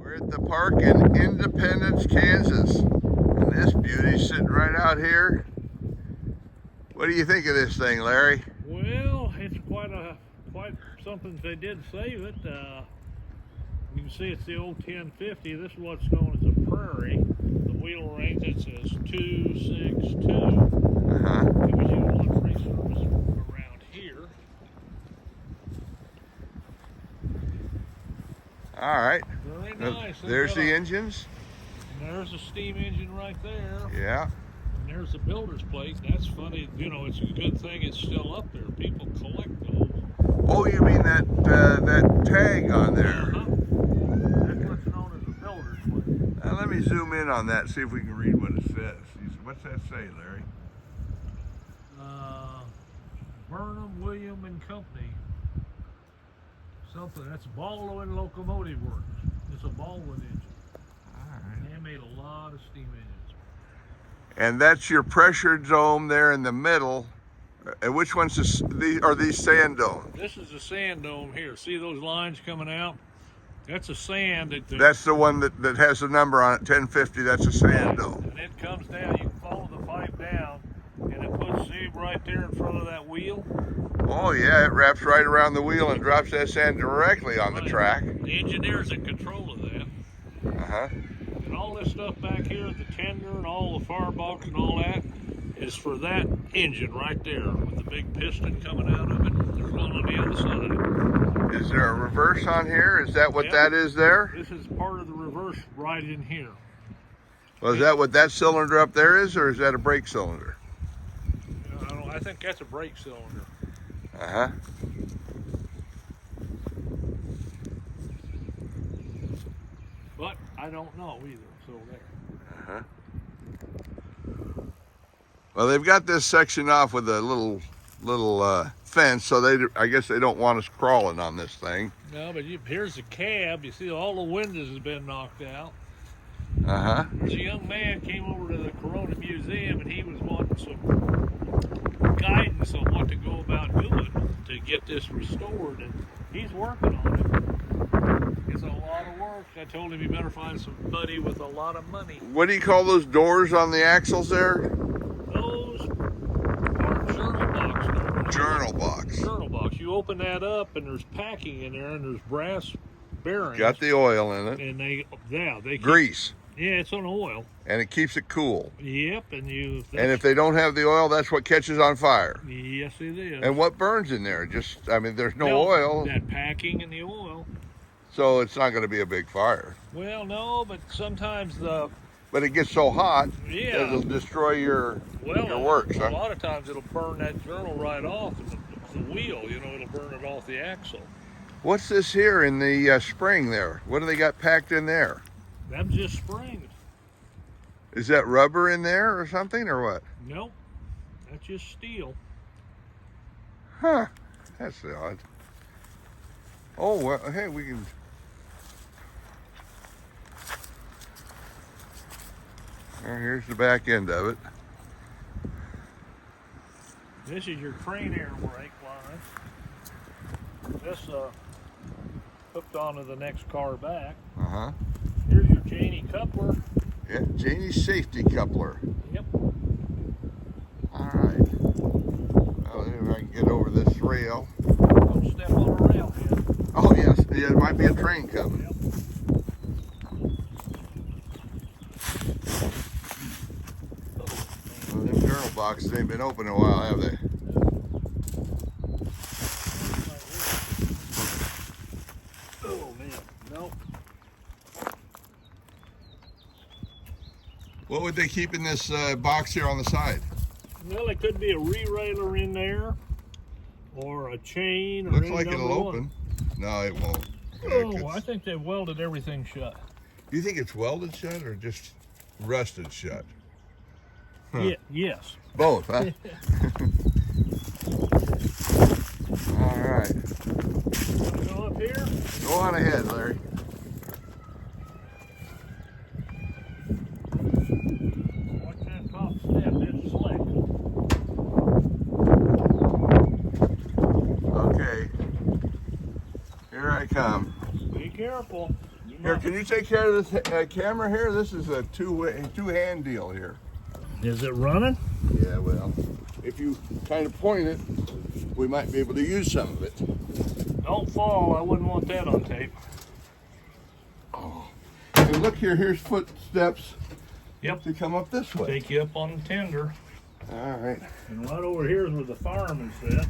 We're at the park in Independence, Kansas. And this beauty's sitting right out here. What do you think of this thing, Larry? Well, it's quite something. They did save it. You can see it's the old 1050. This is what's known as a prairie. The wheel range, it says 262. It was used on free service around here. All right. Very nice. There's the engines. And there's a steam engine right there. Yeah. And there's the builder's plate. That's funny. You know, it's a good thing it's still up there. People collect those. Oh, you mean that tag on there? That's what's known as a builder's plate. Now let me zoom in on that, see if we can read what it says. What's that say, Larry? Burnham, William and Company. Something. That's Baldwin Locomotive Works. It's a Baldwin engine. All right. They made a lot of steam engines. And that's your pressure dome there in the middle. And which one's are these sand domes? This is the sand dome here. See those lines coming out? That's a sand. That's the one that has a number on it, 1050. That's a sand dome. And it comes down. You can follow the pipe down, and it puts Zeb right there in front of that wheel. Oh yeah, it wraps right around the wheel and drops that sand directly on the track. The engineer's in control of that. And all this stuff back here, the tender and all the firebox and all that, is for that engine right there with the big piston coming out of it. There's one on the other side. Is there a reverse on here? Is that what that is there? This is part of the reverse right in here. Well, is that what that cylinder up there is, or is that a brake cylinder? I think that's a brake cylinder. But I don't know either, so there. Well, they've got this section off with a little fence, so I guess they don't want us crawling on this thing. No, but here's the cab. You see all the windows have been knocked out. There's a young man came over to the Corona Museum, and he was wanting some guidance on what to go about doing to get this restored, and he's working on it. It's a lot of work. I told him he better find somebody with a lot of money. What do you call those doors on the axles there? Those are journal box doors. Journal box. Journal box. You open that up, and there's packing in there, and there's brass bearings. Got the oil in it. And they keep, grease. Yeah, it's on oil. And it keeps it cool. Yep, and if they don't have the oil, that's what catches on fire. Yes, it is. And what burns in there? There's no oil. That packing and the oil. So it's not going to be a big fire. Well, no, but sometimes But it gets so hot, yeah, it'll destroy your works. A lot of times it'll burn that journal right off the wheel. You know, it'll burn it off the axle. What's this here in the spring there? What do they got packed in there? That's just springs. Is that rubber in there or something, or what? Nope, that's just steel. Huh, that's odd. Oh, well, hey, we can... Well, here's the back end of it. This is your crane air brake line. This hooked onto the next car back. Here's your Janie coupler. Yeah, Janie's safety coupler. Yep. All right. Well, if I can get over this rail. Don't step on a rail yet. Oh, yes. Yeah, there might be a train coming. Yep. Well, them journal boxes ain't been open in a while, have they? Oh, man. Nope. What would they keep in this box here on the side? Well, it could be a re-railer in there, or a chain, or looks like it'll open. No, it won't. Oh, I think they've welded everything shut. Do you think it's welded shut or just rusted shut? Huh. Yeah, yes. Both, huh? All right. Want to go up here? Go on ahead, Larry. Watch that top step, it's slick. Okay. Here I come. Be careful. You Here, can you take care of this camera here? This is a two-hand deal here. Is it running? Yeah, well, if you kind of point it, we might be able to use some of it. Don't fall. I wouldn't want that on tape. Oh, and look here. Here's footsteps. Yep. To come up this way. Take you up on the tender. All right. And right over here is where the fireman sat.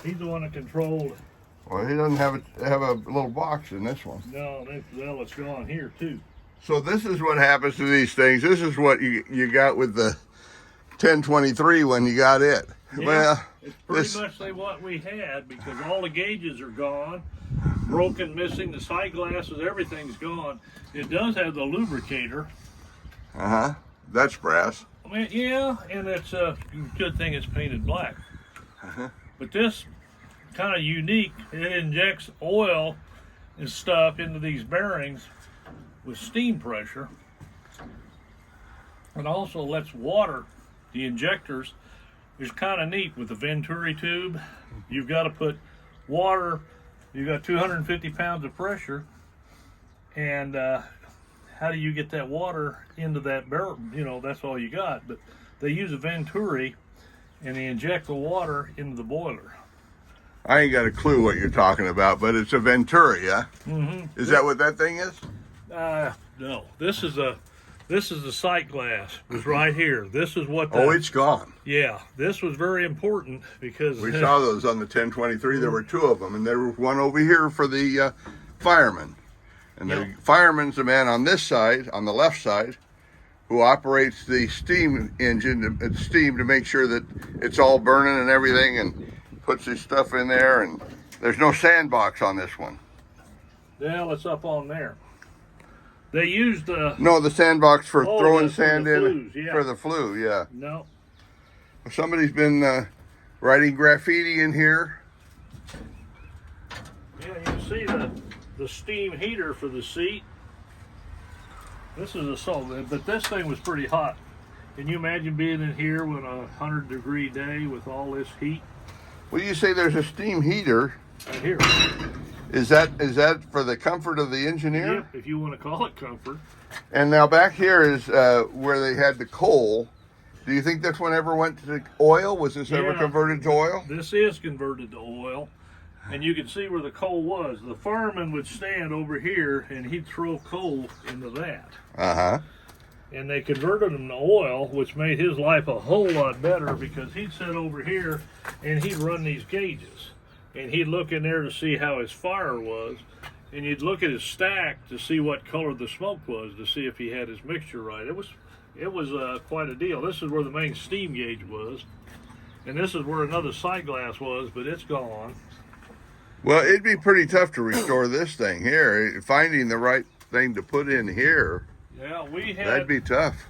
He's the one that controlled. Well, he doesn't have a little box in this one. No, well, it's gone here too. So this is what happens to these things. This is what you got with the 1023 when you got it. Yeah, well, it's pretty much like what we had, because all the gauges are gone, broken, missing, the sight glasses, everything's gone. It does have the lubricator. That's brass. I mean, yeah, and it's a good thing it's painted black. But this kind of unique. It injects oil and stuff into these bearings with steam pressure. It also lets water, the injectors, is kind of neat with the Venturi tube. You've got to put water, you've got 250 pounds of pressure, and how do you get that water into that barrel? You know, that's all you got. But they use a Venturi and they inject the water into the boiler. I ain't got a clue what you're talking about, but it's a Venturi, yeah? Mm-hmm. Is that what that thing is? No. This is the sight glass. It was right here. This is what. Oh, it's gone. Yeah, this was very important because we saw those on the 1023. There were two of them, and there was one over here for the fireman. And the fireman's the man on this side, on the left side, who operates the steam engine, steam to make sure that it's all burning and everything, and puts his stuff in there. And there's no sandbox on this one. Well, it's up on there. They used the sandbox for throwing sand in flues, for the flue. Yeah. No. Somebody's been writing graffiti in here. Yeah, you can see the steam heater for the seat. This is a solid, but this thing was pretty hot. Can you imagine being in here with a 100-degree day with all this heat? Well, you say there's a steam heater. Right here. Is that for the comfort of the engineer? Yep, if you want to call it comfort. And now back here is where they had the coal. Do you think this one ever went to oil? Was this ever converted to oil? This is converted to oil. And you can see where the coal was. The fireman would stand over here and he'd throw coal into that. And they converted him to oil, which made his life a whole lot better, because he'd sit over here and he'd run these gauges. And he'd look in there to see how his fire was. And you'd look at his stack to see what color the smoke was, to see if he had his mixture right. It was quite a deal. This is where the main steam gauge was. And this is where another sight glass was, but it's gone. Well, it'd be pretty tough to restore this thing here. Finding the right thing to put in here, that'd be tough.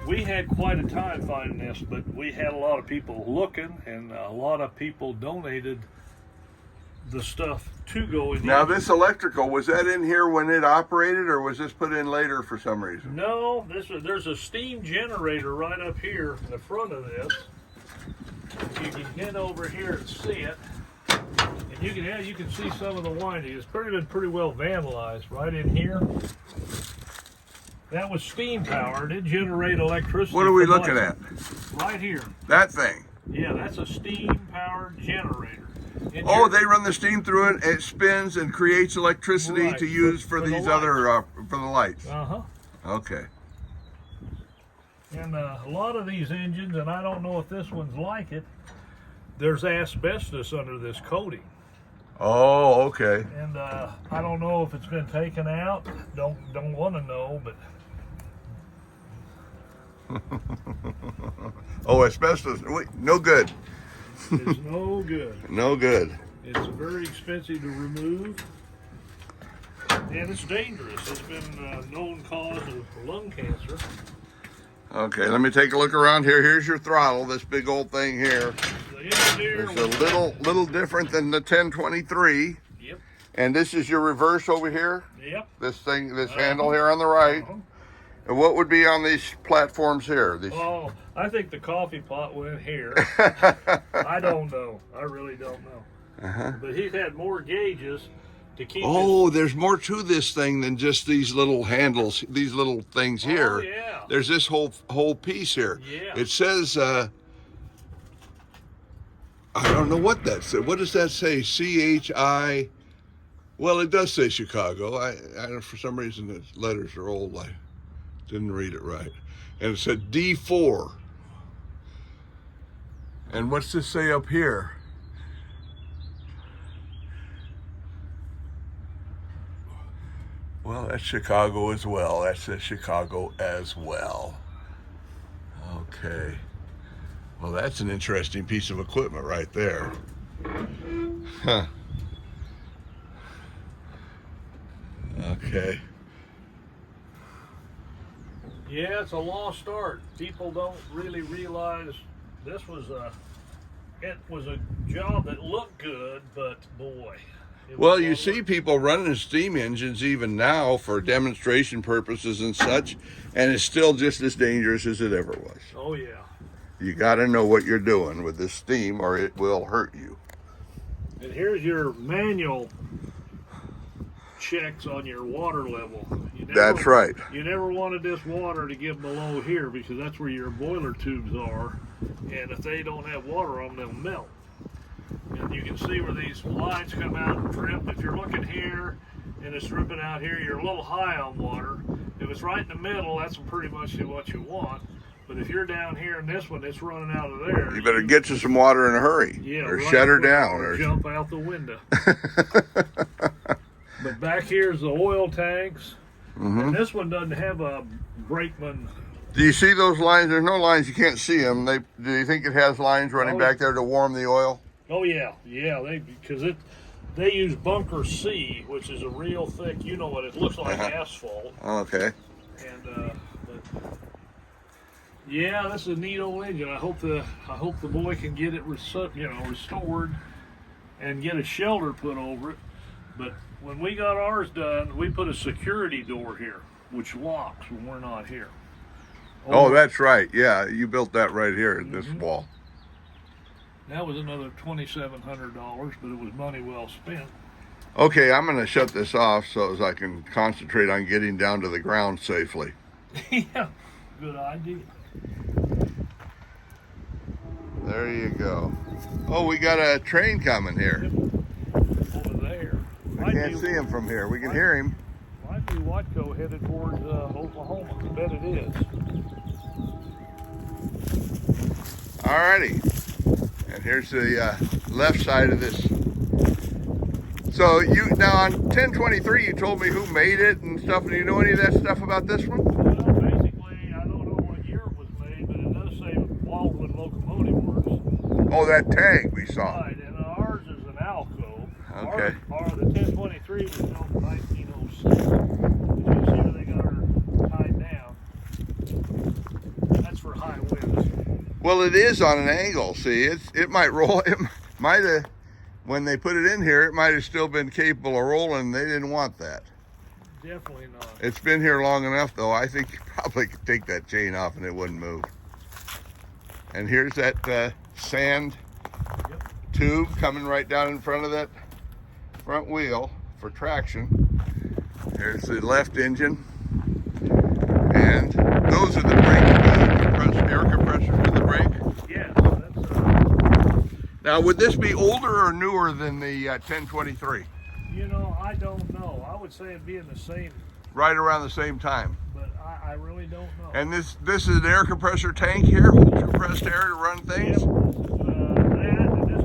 We had quite a time finding this, but we had a lot of people looking, and a lot of people donated the stuff to go in. Now, this electrical, was that in here when it operated, or was this put in later for some reason? No, there's a steam generator right up here in the front of this. You can get over here and see it. And you can see some of the winding. It's been pretty well vandalized right in here. That was steam powered. It generated electricity. What are we looking at? Right here. That thing? Yeah, that's a steam powered generator. Oh, they run the steam through it. It spins and creates electricity to use for these other for the lights. Okay. And a lot of these engines, and I don't know if this one's like it, there's asbestos under this coating. Oh, okay. And I don't know if it's been taken out. Don't want to know, but. Oh, asbestos, no good. It's no good. No good. It's very expensive to remove, and it's dangerous. It's been a known cause of lung cancer. Okay, let me take a look around here. Here's your throttle, this big old thing here. It's a little different than the 1023. Yep. And this is your reverse over here? Yep. This thing, this handle here on the right. And what would be on these platforms here? Oh, I think the coffee pot went here. I don't know. I really don't know. But he's had more gauges, to keep. Oh, there's more to this thing than just these little handles, these little things here. Oh yeah. There's this whole piece here. Yeah. It says, I don't know what that says. What does that say? CHI. Well, it does say Chicago. I for some reason the letters are old. I didn't read it right. And it said D4. And what's this say up here? Well, that's Chicago as well. That says Chicago as well. Okay. Well, that's an interesting piece of equipment right there. Huh. Okay. Yeah, it's a lost art. People don't really realize this was it was a job that looked good, but boy. Well, you see people running steam engines even now for demonstration purposes and such, and it's still just as dangerous as it ever was. Oh yeah. You got to know what you're doing with this steam or it will hurt you. And here's your manual checks on your water level. That's right. You never wanted this water to get below here because that's where your boiler tubes are, and if they don't have water on them, they'll melt. And you can see where these lines come out and drip. If you're looking here and it's dripping out here, you're a little high on water. If it's right in the middle, that's pretty much what you want. But if you're down here in this one, it's running out of there. You better get you some water in a hurry. Yeah, or right, shut her down. Or jump out the window. But back here's the oil tanks. And this one doesn't have a brakeman. Do you see those lines? There's no lines. You can't see them. Do you think it has lines running back there to warm the oil? Oh yeah, because they use bunker C, which is a real thick. You know what it looks like, asphalt. Okay. And but yeah, this is a neat old engine. I hope the boy can get it restored and get a shelter put over it. But when we got ours done, we put a security door here, which locks when we're not here. Oh, that's right. Yeah, you built that right here at this wall. That was another $2,700, but it was money well spent. Okay, I'm going to shut this off so as I can concentrate on getting down to the ground safely. Yeah, good idea. There you go. Oh, we got a train coming here. Over there. We can't see him from here. We can hear him. Might be Watco headed towards Oklahoma. I bet it is. Alrighty. And here's the left side of this. So now on 1023, you told me who made it and stuff. Do you know any of that stuff about this one? Well, basically, I don't know what year it was made, but it does say Baldwin Locomotive Works. Oh, that tag we saw. Right, and ours is an Alco. Okay. The 1023 was built in 1906. You see where they got her tied down. That's for high winds. Well, it is on an angle. See, it might roll. It might have, when they put it in here, it might have still been capable of rolling. They didn't want that. Definitely not. It's been here long enough, though. I think you probably could take that chain off and it wouldn't move. And here's that sand tube coming right down in front of that front wheel for traction. Here's the left engine. And those are the brake, air compressors for the brake. Yeah, that's Now, would this be older or newer than the 1023? I don't know. I would say it'd be in the same, Right around the same time. but I really don't know. And this is an air compressor tank here, holds compressed air to run things. Yep, that and this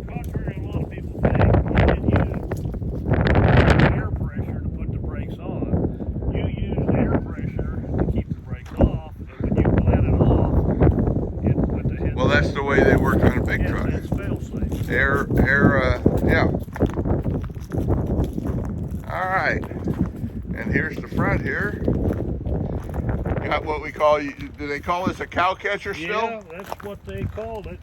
contrary to a lot of people think, you didn't use air pressure to put the brakes on. You used air pressure to keep the brakes off, and when you let it off, it put the head. Well, that's the way they work on a big truck. That's fail-safe. Yeah. All right. And here's the front here. Got what we call, do they call this a cow catcher still? Yeah, that's what they called it.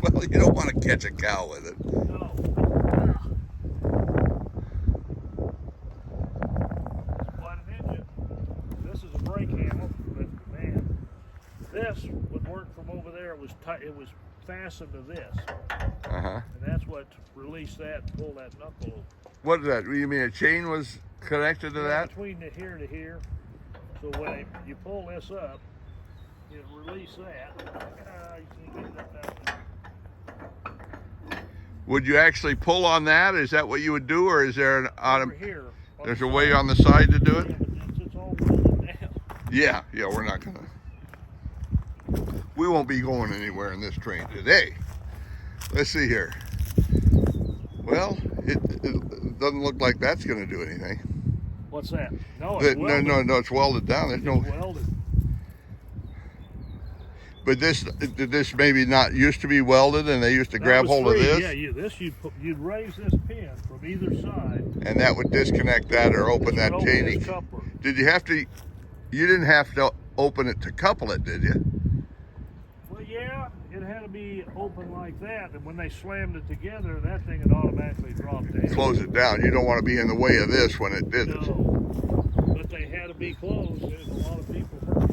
Well, you don't want to catch a cow with it. No. Quite an engine. This is a brake handle, but man, this would work from over there. It was fastened to this, Uh-huh. and that's what released that and pulled that knuckle over. What is that? You mean a chain was connected to that? Between the here to here. So when you pull this up, you release that. You can't get that down there. Would you actually pull on that? Is that what you would do, or is there an Over here. there's a way on the side to do it? Yeah, but it's all welded down. Yeah, we're not gonna. We won't be going anywhere in this train today. Let's see here. Well, it doesn't look like that's gonna do anything. What's that? No, it's welded. No, it's welded down. There's no. Welded. But this maybe not used to be welded, and they used to grab hold of this. Yeah, you'd raise this pin from either side, and that would disconnect that or open that chaining. Did you have to? You didn't have to open it to couple it, did you? Well, yeah, it had to be open like that, and when they slammed it together, that thing had automatically dropped down. Close it down. You don't want to be in the way of this when it did it. No, but they had to be closed. There's a lot of people hurt.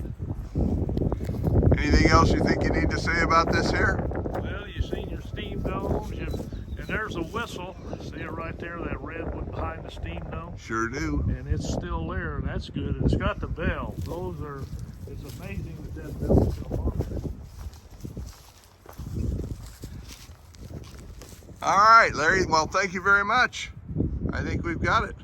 Anything else you think you need to say about this here? Well, you've seen your steam domes, and there's a whistle. See it right there, that red one behind the steam dome? Sure do. And it's still there, and that's good. And it's got the bell. It's amazing that bell's still on there. All right, Larry. Well, thank you very much. I think we've got it.